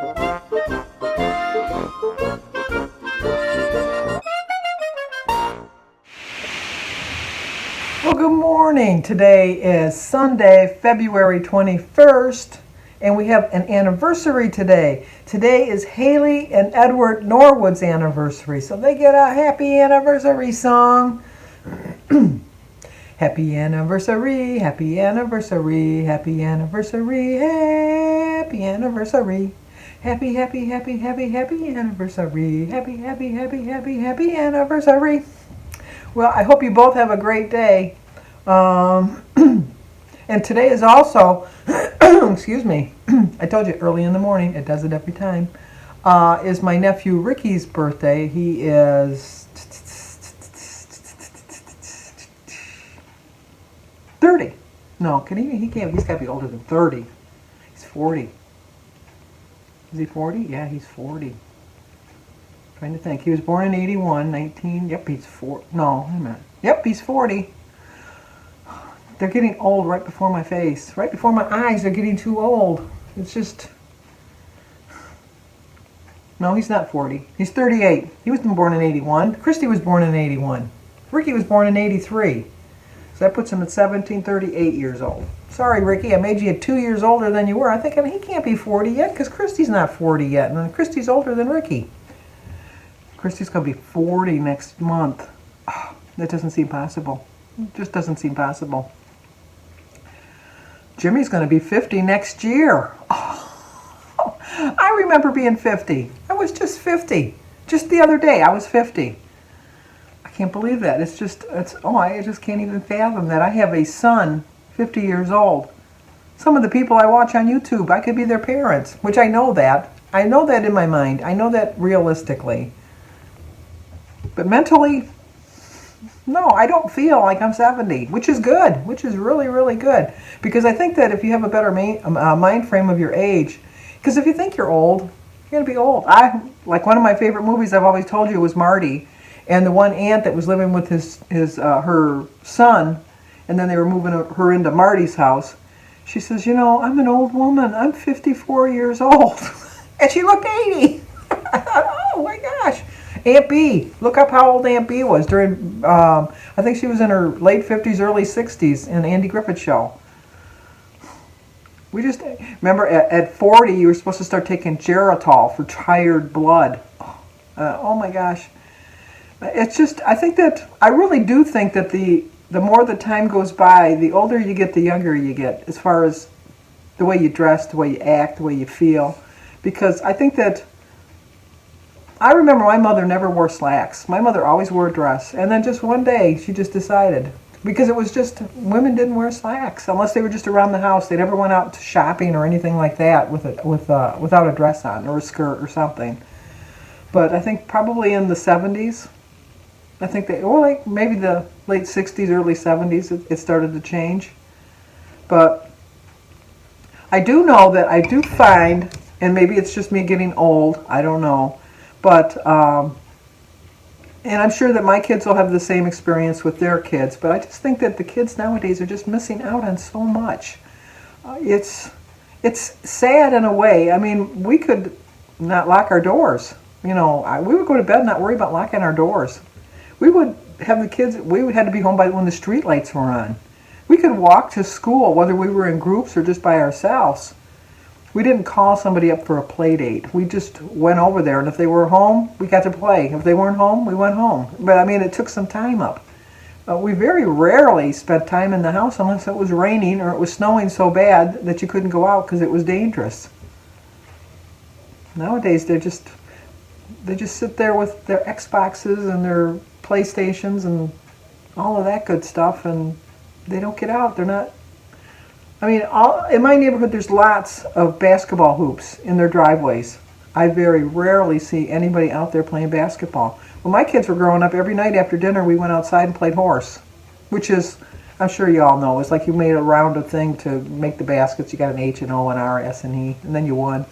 Well, good morning. Today is Sunday, February 21st, and we have an anniversary today. Today is Haley and Edward Norwood's anniversary, so they get a happy anniversary song. Happy anniversary, happy anniversary, happy anniversary, happy anniversary. Happy, happy, happy, happy, happy anniversary. Happy, happy, happy, happy, happy anniversary. Well, I hope you both have a great day. And today is also, excuse me, I told you early in the morning, it does it every time, is my nephew Ricky's birthday. He is 30. No, he can't, he's got to be older than 30. He's 40. Is he 40? Yeah, he's 40. Trying to think. He was born in 81, 19. Yep, he's 4. No, wait a minute. Yep, he's 40. They're getting old right before my face. Right before my eyes, they're getting too old. It's just... No, he's not 40. He's 38. He was born in 81. Christy was born in 81. Ricky was born in 83. So that puts him at 17, 38 years old. Sorry, Ricky, I made you 2 years older than you were. I'm thinking he can't be 40 yet because Christy's not 40 yet. And Christy's older than Ricky. Christy's going to be 40 next month. Oh, that doesn't seem possible. It just doesn't seem possible. Jimmy's going to be 50 next year. Oh, I remember being 50. I was just 50. Just the other day, I was 50. I can't believe that. I just can't even fathom that. I have a son, 50 years old. Some of the people I watch on YouTube, I could be their parents, which I know that. I know that in my mind. I know that realistically. But mentally, no, I don't feel like I'm 70, which is good, which is really, really good. Because I think that if you have a better mind frame of your age, because if you think you're old, you're going to be old. Like one of my favorite movies I've always told you was Marty, and the one aunt that was living with her son, and then they were moving her into Marty's house. She says, you know, I'm an old woman. I'm 54 years old. And she looked 80. I thought, oh my gosh. Aunt B, look up how old Aunt B was during, I think she was in her late 50s, early 60s in the Andy Griffith Show. We just, remember at 40 you were supposed to start taking Geritol for tired blood. Oh my gosh. It's just, I really do think that the more the time goes by, the older you get, the younger you get, as far as the way you dress, the way you act, the way you feel. Because I think that, I remember my mother never wore slacks. My mother always wore a dress. And then just one day, she just decided. Because it was just, women didn't wear slacks. Unless they were just around the house. They never went out to shopping or anything like that without a dress on or a skirt or something. But I think probably in the 70s, I think like maybe the late 60s, early 70s, it started to change. But I do know that I do find, and maybe it's just me getting old, I don't know. But, and I'm sure that my kids will have the same experience with their kids, but I just think that the kids nowadays are just missing out on so much. It's sad in a way. I mean, we could not lock our doors. You know, we would go to bed and not worry about locking our doors. We would have the kids, we would have to be home by when the street lights were on. We could walk to school, whether we were in groups or just by ourselves. We didn't call somebody up for a play date. We just went over there, and if they were home, we got to play. If they weren't home, we went home. But I mean, it took some time up. We very rarely spent time in the house unless it was raining or it was snowing so bad that you couldn't go out because it was dangerous. Nowadays, they just sit there with their Xboxes and their PlayStations and all of that good stuff, and they don't get out. They're not. I mean, in my neighborhood, there's lots of basketball hoops in their driveways. I very rarely see anybody out there playing basketball. When my kids were growing up, every night after dinner, we went outside and played horse, which is, I'm sure you all know, it's like you made a rounded thing to make the baskets. You got an H and O and R, S and E, and then you won.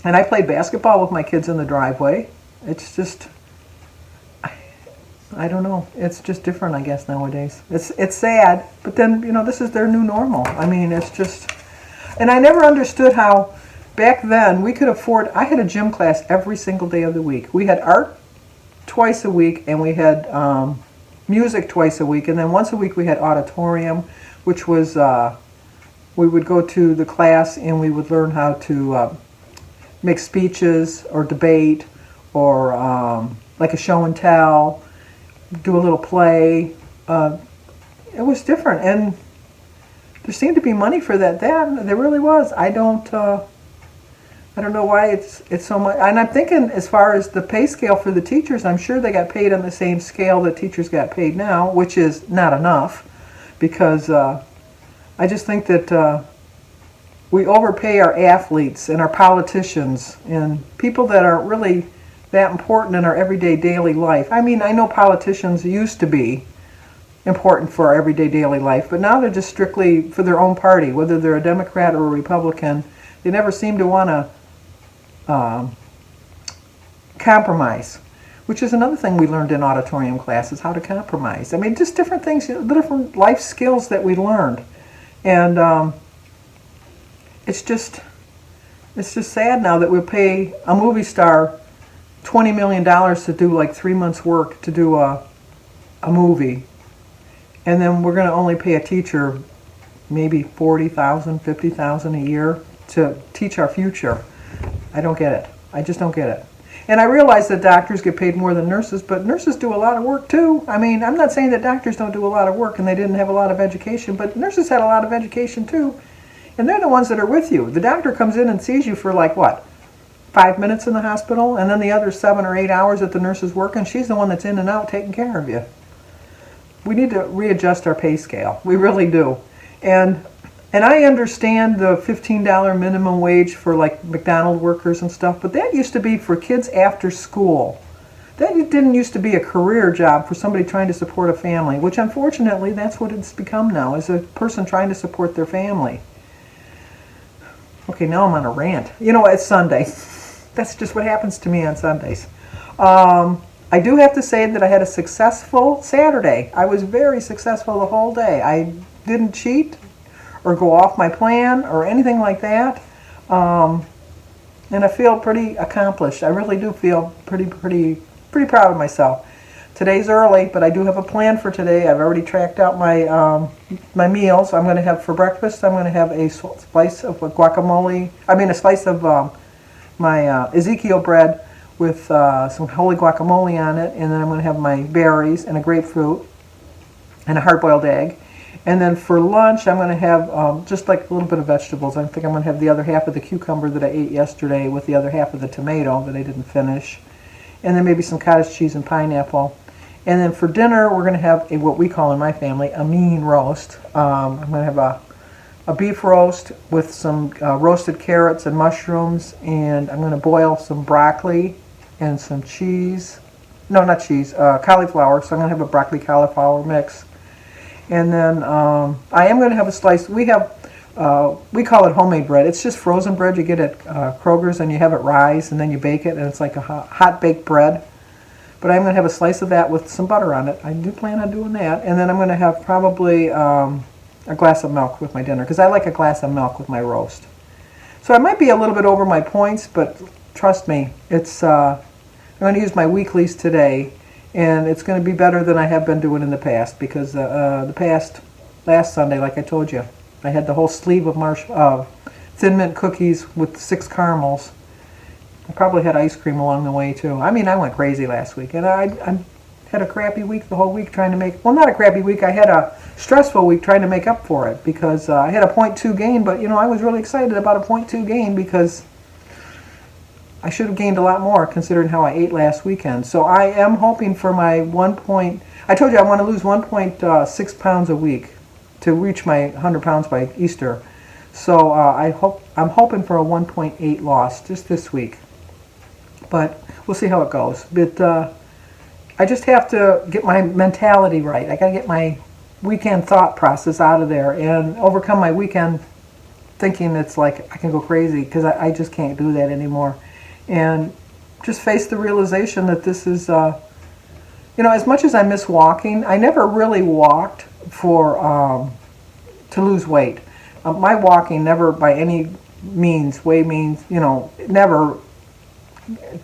And I played basketball with my kids in the driveway. It's just, I don't know. It's just different, I guess, nowadays. It's sad, but then, you know, this is their new normal. I mean, it's just, and I never understood how back then we could afford, I had a gym class every single day of the week. We had art twice a week, and we had music twice a week, and then once a week we had auditorium, which was, we would go to the class and we would learn how to make speeches or debate or like a show and tell, do a little play. It was different, and there seemed to be money for that then. There really was. I don't know why it's so much. And I'm thinking, as far as the pay scale for the teachers, I'm sure they got paid on the same scale that teachers got paid now, which is not enough, because I just think that we overpay our athletes and our politicians and people that aren't really that important in our everyday daily life. I mean, I know politicians used to be important for our everyday daily life, but now they're just strictly for their own party, whether they're a Democrat or a Republican. They never seem to want to compromise, which is another thing we learned in auditorium classes, how to compromise. I mean, just different things, different life skills that we learned. And it's just sad now that we pay a movie star $20 million to do like 3 months' work to do a movie. And then we're going to only pay a teacher maybe $40,000, $50,000 a year to teach our future. I don't get it. I just don't get it. And I realize that doctors get paid more than nurses, but nurses do a lot of work too. I mean, I'm not saying that doctors don't do a lot of work and they didn't have a lot of education, but nurses had a lot of education too. And they're the ones that are with you. The doctor comes in and sees you for like what? 5 minutes in the hospital, and then the other 7 or 8 hours that the nurse is working, she's the one that's in and out taking care of you. We need to readjust our pay scale. We really do. And I understand the $15 minimum wage for like McDonald's workers and stuff, but that used to be for kids after school. That didn't used to be a career job for somebody trying to support a family, which unfortunately that's what it's become now, is a person trying to support their family. Okay, now I'm on a rant. You know, it's Sunday. That's just what happens to me on Sundays. I do have to say that I had a successful Saturday. I was very successful the whole day. I didn't cheat or go off my plan or anything like that. And I feel pretty accomplished. I really do feel pretty proud of myself. Today's early, but I do have a plan for today. I've already tracked out my my meals. I'm going to have for breakfast, I'm going to have a slice of guacamole. I mean, a slice of my Ezekiel bread with some holy guacamole on it, and then I'm going to have my berries and a grapefruit and a hard-boiled egg. And then for lunch, I'm going to have just like a little bit of vegetables. I think I'm going to have the other half of the cucumber that I ate yesterday with the other half of the tomato that I didn't finish. And then maybe some cottage cheese and pineapple. And then for dinner, we're going to have what we call in my family a mean roast. I'm going to have a beef roast with some roasted carrots and mushrooms, and I'm going to boil some broccoli and some cheese. No, not cheese, cauliflower. So I'm going to have a broccoli cauliflower mix. And then I am going to have a slice. We call it homemade bread. It's just frozen bread you get at Kroger's, and you have it rise, and then you bake it, and it's like a hot baked bread. But I'm going to have a slice of that with some butter on it. I do plan on doing that. And then I'm going to have probably a glass of milk with my dinner, because I like a glass of milk with my roast. So I might be a little bit over my points, but trust me, it's I'm going to use my weeklies today, and it's going to be better than I have been doing in the past, because last Sunday, like I told you, I had the whole sleeve of Thin Mint cookies with 6 caramels. I probably had ice cream along the way too. I mean, I went crazy last week, and I had a crappy week the whole week trying to make, well, not a crappy week, I had a stressful week trying to make up for it, because I had a 0.2 gain, but you know, I was really excited about a 0.2 gain because I should have gained a lot more considering how I ate last weekend. So I am hoping for my I told you I want to lose 1.6 pounds a week to reach my 100 pounds by Easter. So I'm hoping for a 1.8 loss just this week. But we'll see how it goes. But I just have to get my mentality right. I got to get my weekend thought process out of there and overcome my weekend thinking it's like I can go crazy, because I just can't do that anymore. And just face the realization that this is, as much as I miss walking, I never really walked to lose weight. My walking never by any means, never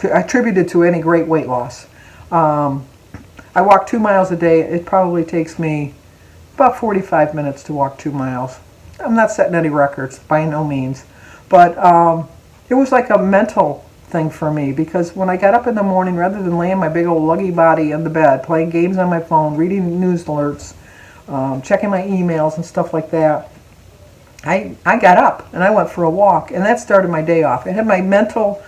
attributed to any great weight loss. I walk 2 miles a day. It probably takes me about 45 minutes to walk 2 miles. I'm not setting any records, by no means. But it was like a mental thing for me, because when I got up in the morning, rather than laying my big old luggy body in the bed, playing games on my phone, reading news alerts, checking my emails and stuff like that, I got up and I went for a walk, and that started my day off. It had my mental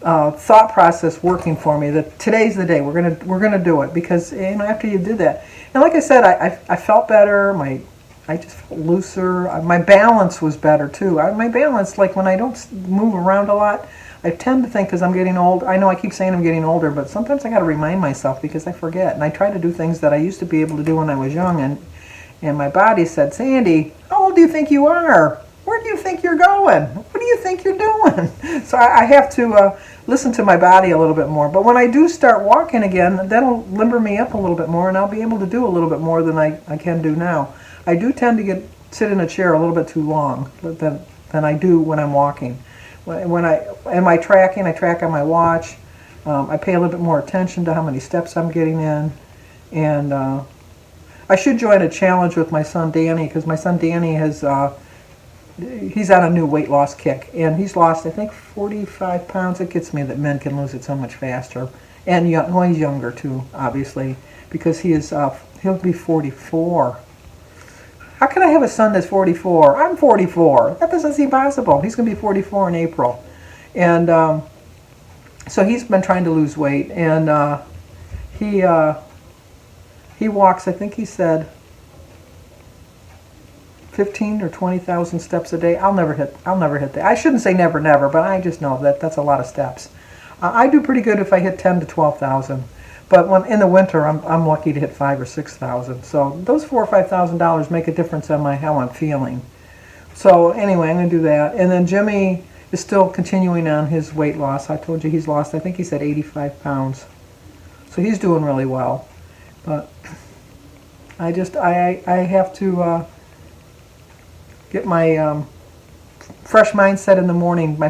thought process working for me that today's the day, we're gonna do it, because after you did that, and like I said, I felt better. I just felt looser. My balance was better too. My balance, like when I don't move around a lot, I tend to think, because I'm getting old. I know I keep saying I'm getting older, but sometimes I got to remind myself, because I forget, and I try to do things that I used to be able to do when I was young, and my body said, Sandy, how old do you think you are? Where do you think you're going? What do you think you're doing? So I have to listen to my body a little bit more. But when I do start walking again, that'll limber me up a little bit more, and I'll be able to do a little bit more than I can do now. I do tend to sit in a chair a little bit too long than I do when I'm walking. Am I tracking? I track on my watch. I pay a little bit more attention to how many steps I'm getting in. And I should join a challenge with my son Danny, because my son Danny he's on a new weight loss kick, and he's lost, I think, 45 pounds. It gets me that men can lose it so much faster. And he's younger too, obviously, because he'll be 44. How can I have a son that's 44? I'm 44. That doesn't seem possible. He's going to be 44 in April. And so he's been trying to lose weight, and he walks, I think he said, 15 or 20,000 steps a day. I'll never hit that. I shouldn't say never, but I just know that that's a lot of steps. I do pretty good if I hit 10 to 12,000. But when in the winter, I'm lucky to hit 5,000 or 6,000. So those $4,000 or $5,000 make a difference on how I'm feeling. So anyway, I'm going to do that. And then Jimmy is still continuing on his weight loss. I told you he's lost, I think he said 85 pounds. So he's doing really well. But I have to get my fresh mindset in the morning. My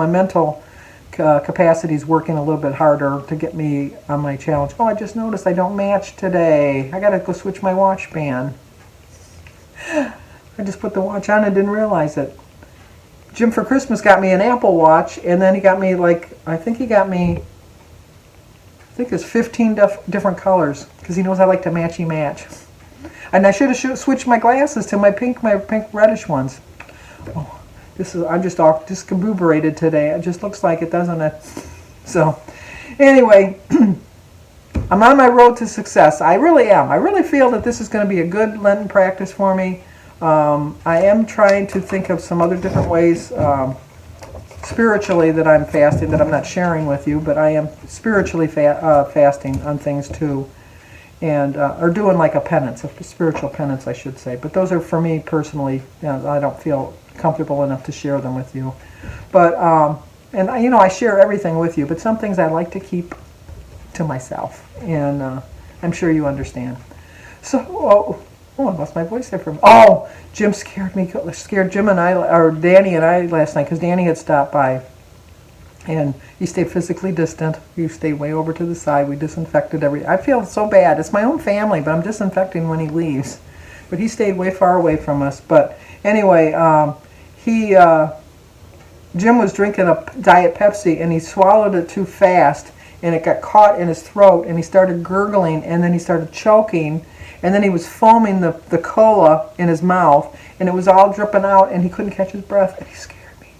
mental capacity is working a little bit harder to get me on my challenge. Oh, I just noticed I don't match today. I gotta go switch my watch band. I just put the watch on and didn't realize it. Jim for Christmas got me an Apple Watch, and then he got me I think it's 15 different colors, because he knows I like to match. And I should have switched my glasses to my pink reddish ones. Oh, I'm just all discombobulated today. It just looks like it, doesn't it? So, anyway, I'm on my road to success. I really am. I really feel that this is going to be a good Lenten practice for me. I am trying to think of some other different ways spiritually that I'm fasting that I'm not sharing with you, but I am spiritually fasting on things too. And or doing like a penance, a spiritual penance, I should say. But those are for me personally. I don't feel comfortable enough to share them with you. But and I share everything with you. But some things I like to keep to myself, and I'm sure you understand. So I lost my voice there for a minute. Oh, Jim scared Jim and I, or Danny and I last night, because Danny had stopped by. And he stayed physically distant. He stayed way over to the side. We disinfected I feel so bad. It's my own family, but I'm disinfecting when he leaves. But he stayed way far away from us. But anyway, Jim was drinking a Diet Pepsi, and he swallowed it too fast, and it got caught in his throat, and he started gurgling, and then he started choking, and then he was foaming the cola in his mouth, and it was all dripping out, and he couldn't catch his breath, and he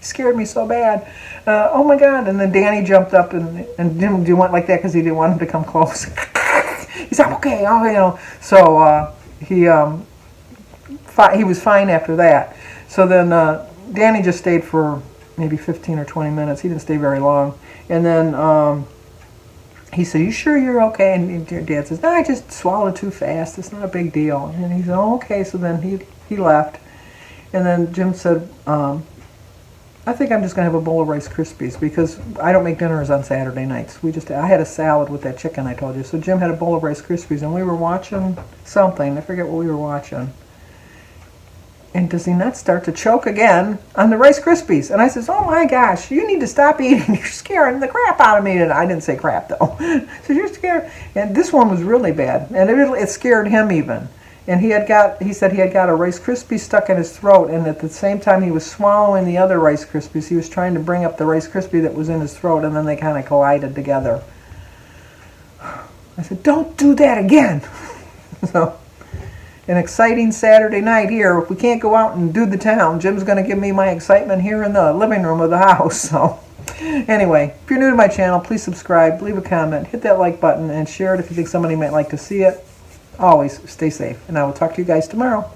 scared me so bad. Oh my God. And then Danny jumped up and Jim went like that because he didn't want him to come close. He said, okay, So he was fine after that. So then Danny just stayed for maybe 15 or 20 minutes. He didn't stay very long. And then he said, you sure you're okay? And Dad says, no, I just swallowed too fast. It's not a big deal. And he said, oh, okay. So then he left. And then Jim said, I think I'm just going to have a bowl of Rice Krispies, because I don't make dinners on Saturday nights. I had a salad with that chicken I told you. So Jim had a bowl of Rice Krispies, and we were watching something. I forget what we were watching. And does he not start to choke again on the Rice Krispies? And I says, oh my gosh, you need to stop eating. You're scaring the crap out of me. And I didn't say crap though. So you're scared. And this one was really bad. And it scared him even. And he said he had got a Rice Krispie stuck in his throat. And at the same time he was swallowing the other Rice Krispies, he was trying to bring up the Rice Krispie that was in his throat. And then they kind of collided together. I said, don't do that again. So, an exciting Saturday night here. If we can't go out and do the town, Jim's going to give me my excitement here in the living room of the house. So, anyway, if you're new to my channel, please subscribe, leave a comment, hit that like button, and share it if you think somebody might like to see it. Always stay safe, and I will talk to you guys tomorrow.